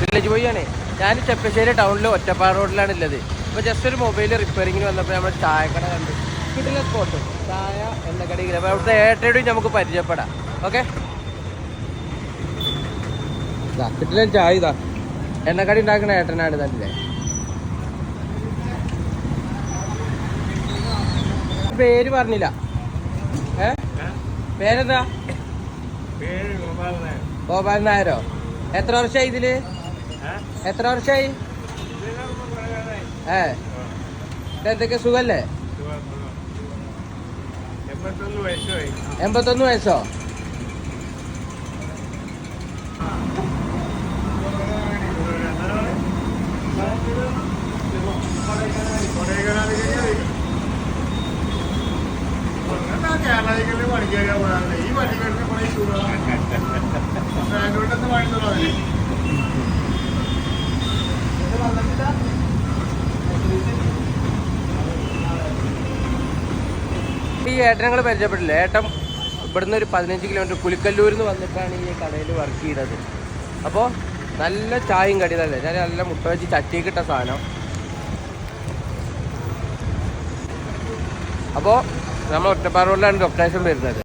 Village ബോയിയാണ്. ഞാൻ ചെപ്പശ്ശേരി ടൗണിൽ ഒറ്റപ്പാറ റോഡിലാണ് ഉള്ളത്. അപ്പോൾ ജസ്റ്റ് ഒരു മൊബൈൽ റിപ്പയറിങ്ങിന് വന്നപ്പോൾ നമ്മൾ ചായക്കട കണ്ടു. കിട്ടുന്ന സ്പോട്ട് ചായ എണ്ണക്കടയിൽ. അപ്പോൾ അവിടുത്തെ ഏട്ടയോടും നമുക്ക് പരിചയപ്പെടാം. ഓക്കെ, ഇതാ കിട്ടില്ല ചായ. ഇതാ എണ്ണക്കടി ഉണ്ടാക്കുന്ന ഏട്ടനാണ്. തന്നെ പേര് പറഞ്ഞില്ല. പേരെന്താ? ഗോപാൽ നായരോ? എത്ര വർഷമായി ഇതില്? എത്ര വർഷമായി? എന്തൊക്കെ സുഖല്ലേ? 81 വയസ്സോ? ഈ ഏട്ടനങ്ങൾ പരിചയപ്പെട്ടില്ല. ഏട്ടൻ ഇവിടുന്ന് ഒരു 15 കിലോമീറ്റർ പുലിക്കല്ലൂരിൽ നിന്ന് വന്നിട്ടാണ് ഈ കടയിൽ വർക്ക് ചെയ്യുന്നത്. അപ്പോൾ നല്ല ചായയും കടി തന്നെ. ഞാൻ നല്ല മുട്ട വെച്ച് ചട്ടിക്കിട്ട സാധനം. അപ്പോൾ നമ്മൾ ഒറ്റപ്പാറ റോഡിലാണ് ലൊക്കേഷൻ വരുന്നത്.